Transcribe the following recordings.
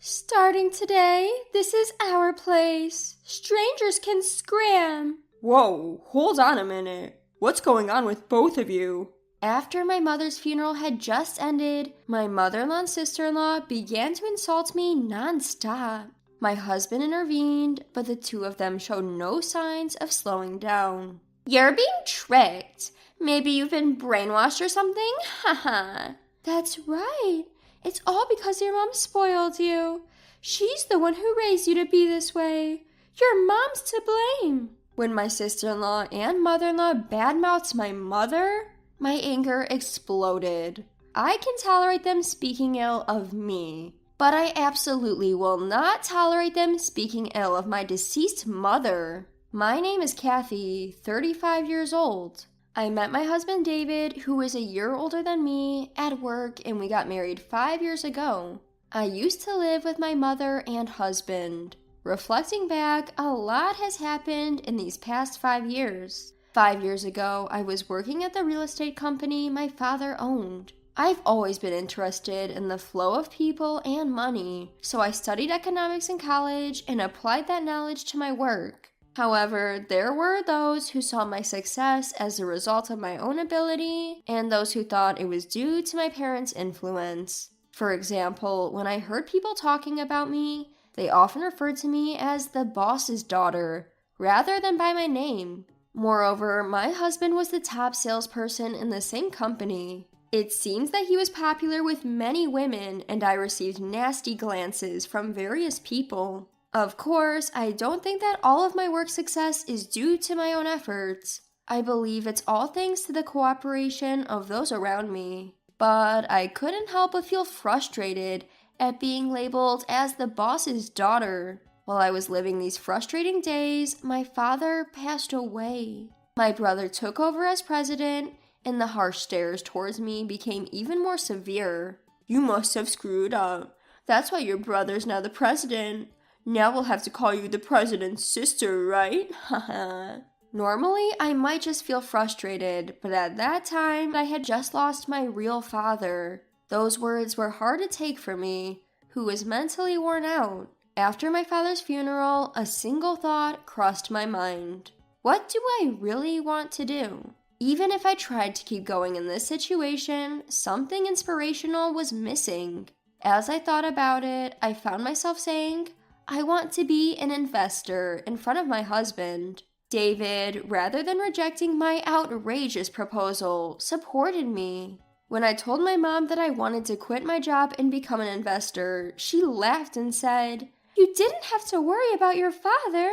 Starting today, this is our place. Strangers can scram. Whoa, hold on a minute. What's going on with both of you? After my mother's funeral had just ended, my mother-in-law and sister-in-law began to insult me non-stop. My husband intervened, but the two of them showed no signs of slowing down. You're being tricked. Maybe you've been brainwashed or something? Haha. That's right. It's all because your mom spoiled you. She's the one who raised you to be this way. Your mom's to blame. When my sister-in-law and mother-in-law badmouthed my mother, my anger exploded. I can tolerate them speaking ill of me, but I absolutely will not tolerate them speaking ill of my deceased mother. My name is Kathy, 35 years old. I met my husband David, who is a year older than me, at work, and we got married 5 years ago. I used to live with my mother and husband. Reflecting back, a lot has happened in these past 5 years. 5 years ago, I was working at the real estate company my father owned. I've always been interested in the flow of people and money, so I studied economics in college and applied that knowledge to my work. However, there were those who saw my success as a result of my own ability, and those who thought it was due to my parents' influence. For example, when I heard people talking about me, they often referred to me as the boss's daughter, rather than by my name. Moreover, my husband was the top salesperson in the same company. It seems that he was popular with many women, and I received nasty glances from various people. Of course, I don't think that all of my work success is due to my own efforts. I believe it's all thanks to the cooperation of those around me. But I couldn't help but feel frustrated at being labeled as the boss's daughter. While I was living these frustrating days, my father passed away. My brother took over as president, and the harsh stares towards me became even more severe. You must have screwed up. That's why your brother's now the president. Now we'll have to call you the president's sister, right? Haha. Normally, I might just feel frustrated, but at that time, I had just lost my real father. Those words were hard to take for me, who was mentally worn out. After my father's funeral, a single thought crossed my mind. What do I really want to do? Even if I tried to keep going in this situation, something inspirational was missing. As I thought about it, I found myself saying, I want to be an investor in front of my husband. David, rather than rejecting my outrageous proposal, supported me. When I told my mom that I wanted to quit my job and become an investor, she laughed and said, You didn't have to worry about your father.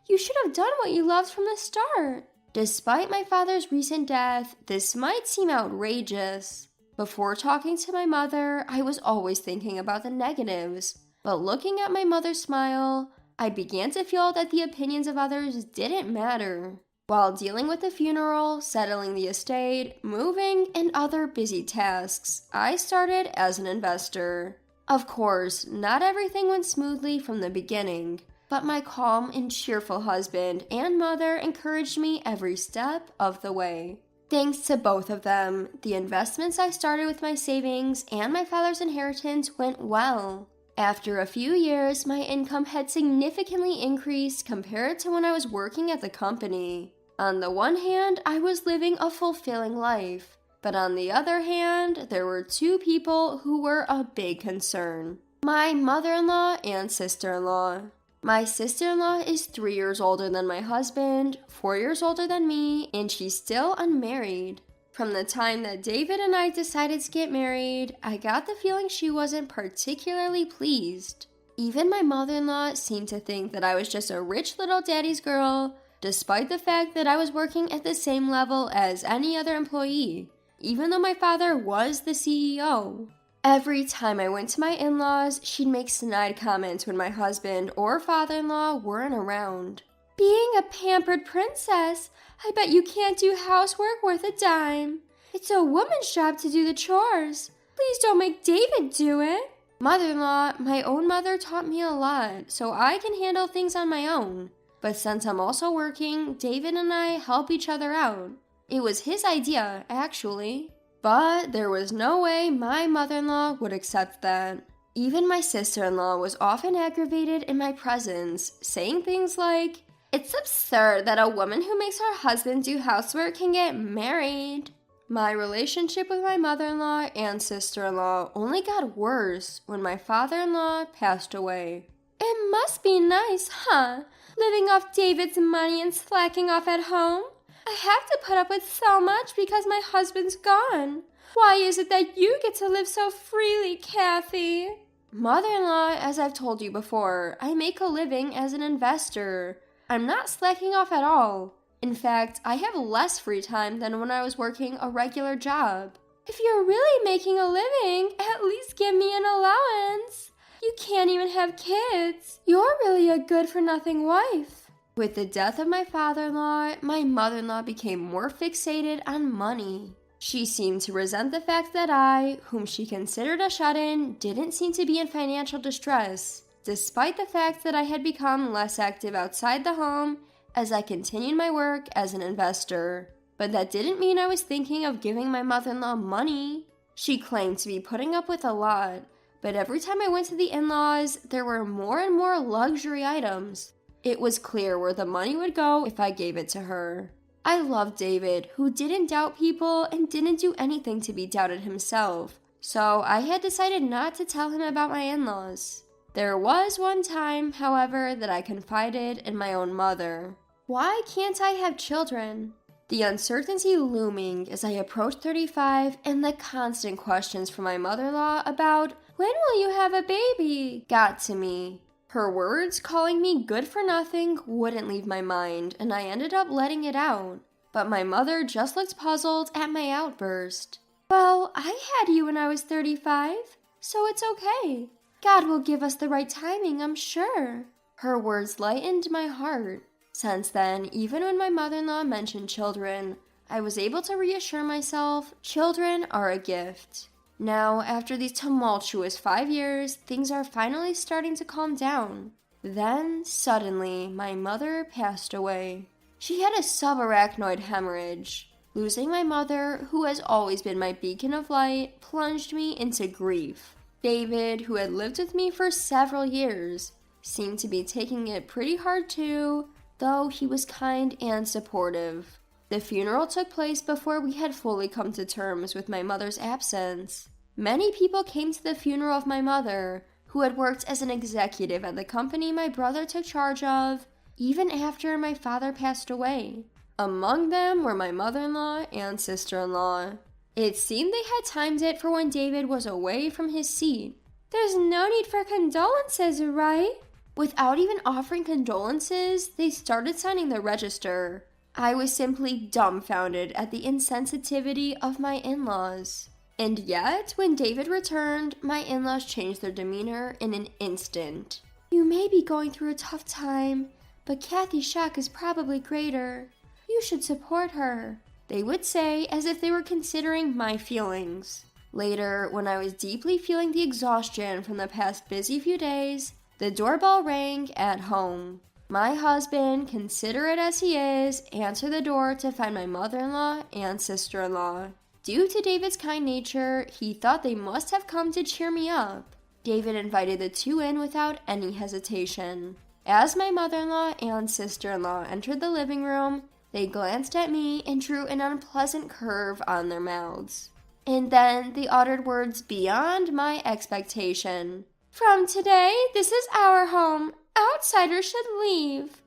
You should have done what you loved from the start. Despite my father's recent death, this might seem outrageous. Before talking to my mother, I was always thinking about the negatives. But looking at my mother's smile, I began to feel that the opinions of others didn't matter. While dealing with the funeral, settling the estate, moving, and other busy tasks, I started as an investor. Of course, not everything went smoothly from the beginning, but my calm and cheerful husband and mother encouraged me every step of the way. Thanks to both of them, the investments I started with my savings and my father's inheritance went well. After a few years, my income had significantly increased compared to when I was working at the company. On the one hand, I was living a fulfilling life, but on the other hand, there were two people who were a big concern. My mother-in-law and sister-in-law. My sister-in-law is 3 years older than my husband, 4 years older than me, and she's still unmarried. From the time that David and I decided to get married, I got the feeling she wasn't particularly pleased. Even my mother-in-law seemed to think that I was just a rich little daddy's girl, despite the fact that I was working at the same level as any other employee, even though my father was the CEO. Every time I went to my in-laws, she'd make snide comments when my husband or father-in-law weren't around. Being a pampered princess, I bet you can't do housework worth a dime. It's a woman's job to do the chores. Please don't make David do it. Mother-in-law, my own mother taught me a lot, so I can handle things on my own. But since I'm also working, David and I help each other out. It was his idea, actually. But there was no way my mother-in-law would accept that. Even my sister-in-law was often aggravated in my presence, saying things like, "It's absurd that a woman who makes her husband do housework can get married." My relationship with my mother-in-law and sister-in-law only got worse when my father-in-law passed away. It must be nice, huh? Living off David's money and slacking off at home? I have to put up with so much because my husband's gone. Why is it that you get to live so freely, Kathy? Mother-in-law, as I've told you before, I make a living as an investor. I'm not slacking off at all. In fact, I have less free time than when I was working a regular job. If you're really making a living, at least give me an allowance. You can't even have kids. You're really a good-for-nothing wife. With the death of my father-in-law, my mother-in-law became more fixated on money. She seemed to resent the fact that I, whom she considered a shut-in, didn't seem to be in financial distress, despite the fact that I had become less active outside the home as I continued my work as an investor. But that didn't mean I was thinking of giving my mother-in-law money. She claimed to be putting up with a lot, but every time I went to the in-laws, there were more and more luxury items. It was clear where the money would go if I gave it to her. I loved David, who didn't doubt people and didn't do anything to be doubted himself, so I had decided not to tell him about my in-laws. There was one time, however, that I confided in my own mother. Why can't I have children? The uncertainty looming as I approached 35 and the constant questions from my mother-in-law about, "When will you have a baby?" got to me. Her words calling me good for nothing wouldn't leave my mind, and I ended up letting it out. But my mother just looked puzzled at my outburst. "Well, I had you when I was 35, so it's okay. God will give us the right timing, I'm sure." Her words lightened my heart. Since then, even when my mother-in-law mentioned children, I was able to reassure myself children are a gift. Now, after these tumultuous 5 years, things are finally starting to calm down. Then, suddenly, my mother passed away. She had a subarachnoid hemorrhage. Losing my mother, who has always been my beacon of light, plunged me into grief. David, who had lived with me for several years, seemed to be taking it pretty hard too, though he was kind and supportive. The funeral took place before we had fully come to terms with my mother's absence. Many people came to the funeral of my mother, who had worked as an executive at the company my brother took charge of, even after my father passed away. Among them were my mother-in-law and sister-in-law. It seemed they had timed it for when David was away from his seat. "There's no need for condolences, right?" Without even offering condolences, they started signing the register. I was simply dumbfounded at the insensitivity of my in-laws. And yet, when David returned, my in-laws changed their demeanor in an instant. "You may be going through a tough time, but Kathy's shock is probably greater. You should support her," they would say, as if they were considering my feelings. Later, when I was deeply feeling the exhaustion from the past busy few days, the doorbell rang at home. My husband, considerate as he is, answered the door to find my mother-in-law and sister-in-law. Due to David's kind nature, he thought they must have come to cheer me up. David invited the two in without any hesitation. As my mother-in-law and sister-in-law entered the living room, they glanced at me and drew an unpleasant curve on their mouths. And then they uttered words beyond my expectation. "From today, this is our home. Outsiders should leave."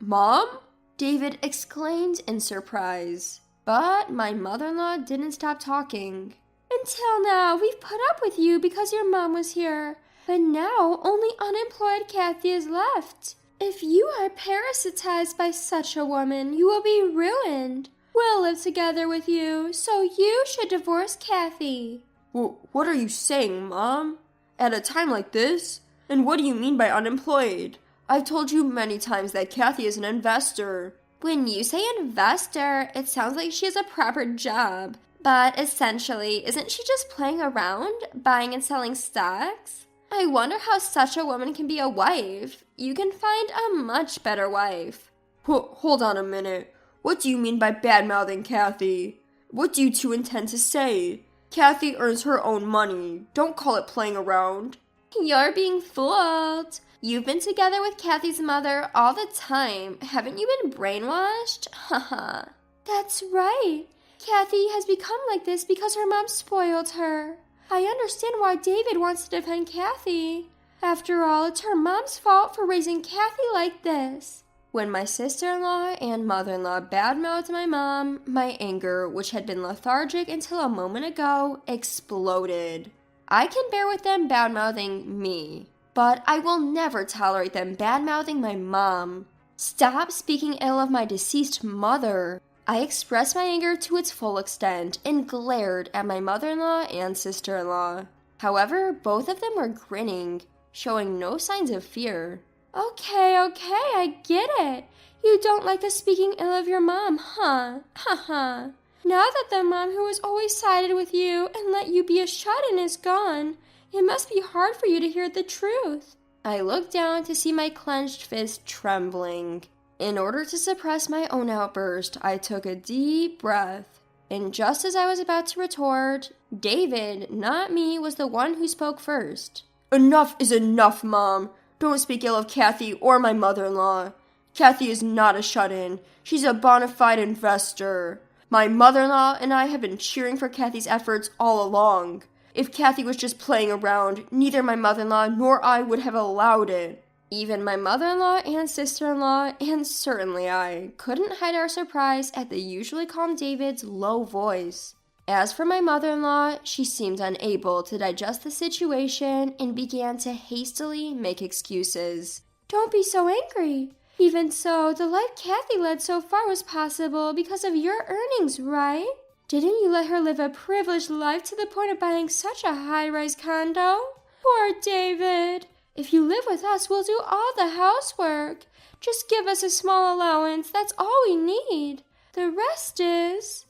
Mom? David exclaimed in surprise. But my mother-in-law didn't stop talking. "Until now, we've put up with you because your mom was here. But now, only unemployed Kathy is left. If you are parasitized by such a woman, you will be ruined. We'll live together with you, so you should divorce Kathy." What are you saying, Mom? At a time like this? And what do you mean by unemployed? I've told you many times that Kathy is an investor. When you say investor, it sounds like she has a proper job. But essentially, isn't she just playing around, buying and selling stocks? I wonder how such a woman can be a wife. You can find a much better wife. Hold on a minute. What do you mean by bad-mouthing Kathy? What do you two intend to say? Kathy earns her own money. Don't call it playing around. You're being fooled. You've been together with Kathy's mother all the time. Haven't you been brainwashed? Haha. That's right. Kathy has become like this because her mom spoiled her. I understand why David wants to defend Kathy. After all, it's her mom's fault for raising Kathy like this. When my sister-in-law and mother-in-law badmouthed my mom, my anger, which had been lethargic until a moment ago, exploded. I can bear with them badmouthing me, but I will never tolerate them badmouthing my mom. Stop speaking ill of my deceased mother. I expressed my anger to its full extent and glared at my mother-in-law and sister-in-law. However, both of them were grinning, showing no signs of fear. Okay, I get it. You don't like the speaking ill of your mom, huh? Haha. Now that the mom who has always sided with you and let you be a shut-in is gone, it must be hard for you to hear the truth. I looked down to see my clenched fist trembling. In order to suppress my own outburst, I took a deep breath. And just as I was about to retort, David, not me, was the one who spoke first. Enough is enough, Mom. Don't speak ill of Kathy or my mother-in-law. Kathy is not a shut-in. She's a bona fide investor. My mother-in-law and I have been cheering for Kathy's efforts all along. If Kathy was just playing around, neither my mother-in-law nor I would have allowed it. Even my mother-in-law and sister-in-law, and certainly I, couldn't hide our surprise at the usually calm David's low voice. As for my mother-in-law, she seemed unable to digest the situation and began to hastily make excuses. Don't be so angry. Even so, the life Kathy led so far was possible because of your earnings, right? Didn't you let her live a privileged life to the point of buying such a high-rise condo? Poor David. If you live with us, we'll do all the housework. Just give us a small allowance. That's all we need. The rest is...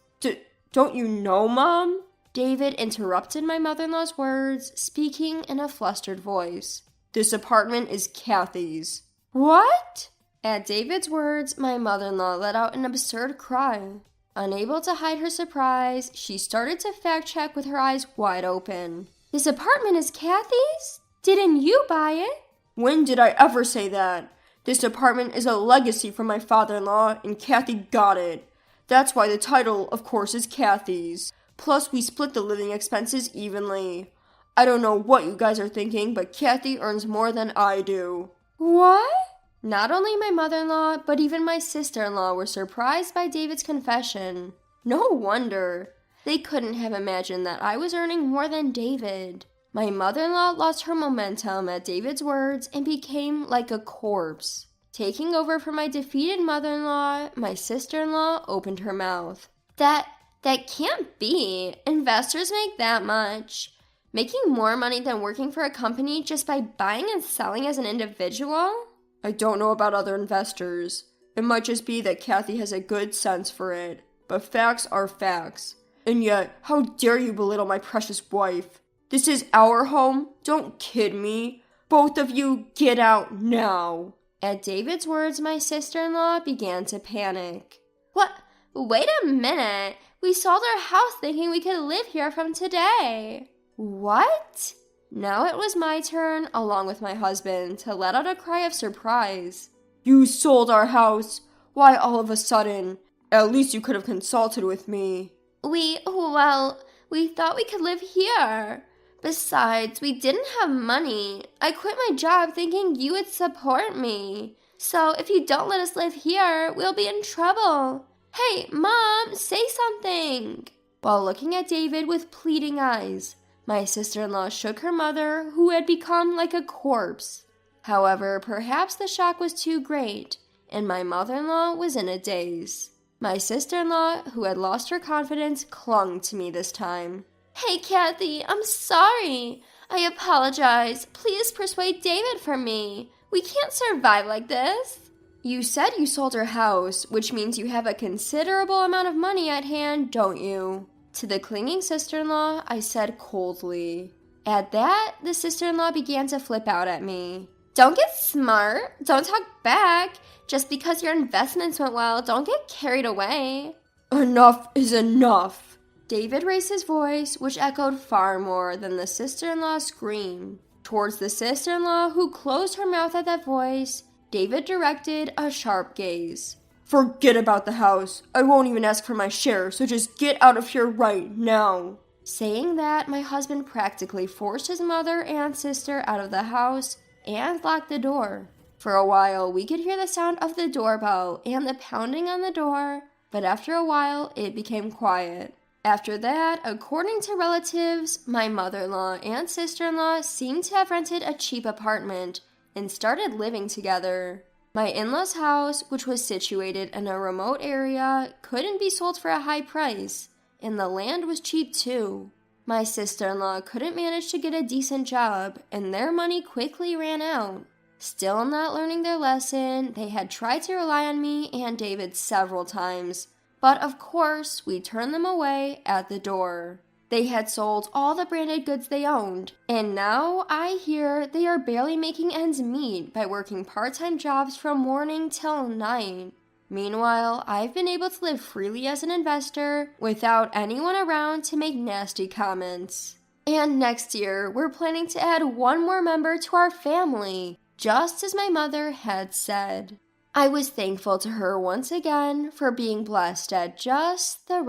Don't you know, Mom? David interrupted my mother-in-law's words, speaking in a flustered voice. This apartment is Kathy's. What? At David's words, my mother-in-law let out an absurd cry. Unable to hide her surprise, she started to fact-check with her eyes wide open. This apartment is Kathy's? Didn't you buy it? When did I ever say that? This apartment is a legacy from my father-in-law, and Kathy got it. That's why the title, of course, is Kathy's. Plus, we split the living expenses evenly. I don't know what you guys are thinking, but Kathy earns more than I do. What? Not only my mother-in-law, but even my sister-in-law were surprised by David's confession. No wonder. They couldn't have imagined that I was earning more than David. My mother-in-law lost her momentum at David's words and became like a corpse. Taking over for my defeated mother-in-law, my sister-in-law opened her mouth. That can't be. Investors make that much. Making more money than working for a company just by buying and selling as an individual? I don't know about other investors. It might just be that Kathy has a good sense for it. But facts are facts. And yet, how dare you belittle my precious wife? This is our home? Don't kid me. Both of you, get out now. At David's words, my sister-in-law began to panic. What? Wait a minute. We sold our house thinking we could live here from today. What? Now it was my turn, along with my husband, to let out a cry of surprise. You sold our house? Why all of a sudden? At least you could have consulted with me. We thought we could live here. Besides, we didn't have money. I quit my job thinking you would support me. So if you don't let us live here, we'll be in trouble. Hey, Mom, say something. While looking at David with pleading eyes, my sister-in-law shook her mother, who had become like a corpse. However, perhaps the shock was too great, and my mother-in-law was in a daze. My sister-in-law, who had lost her confidence, clung to me this time. Hey, Kathy, I'm sorry. I apologize. Please persuade David for me. We can't survive like this. You said you sold your house, which means you have a considerable amount of money at hand, don't you? To the clinging sister-in-law, I said coldly. At that, the sister-in-law began to flip out at me. Don't get smart. Don't talk back. Just because your investments went well, don't get carried away. Enough is enough. David raised his voice, which echoed far more than the sister-in-law's scream. Towards the sister-in-law who closed her mouth at that voice, David directed a sharp gaze. Forget about the house. I won't even ask for my share, so just get out of here right now. Saying that, my husband practically forced his mother and sister out of the house and locked the door. For a while, we could hear the sound of the doorbell and the pounding on the door, but after a while, it became quiet. After that, according to relatives, my mother-in-law and sister-in-law seemed to have rented a cheap apartment and started living together. My in-laws' house, which was situated in a remote area, couldn't be sold for a high price, and the land was cheap too. My sister-in-law couldn't manage to get a decent job, and their money quickly ran out. Still not learning their lesson, they had tried to rely on me and David several times, but of course, we turned them away at the door. They had sold all the branded goods they owned, and now I hear they are barely making ends meet by working part-time jobs from morning till night. Meanwhile, I've been able to live freely as an investor without anyone around to make nasty comments. And next year, we're planning to add one more member to our family, just as my mother had said. I was thankful to her once again for being blessed at just the right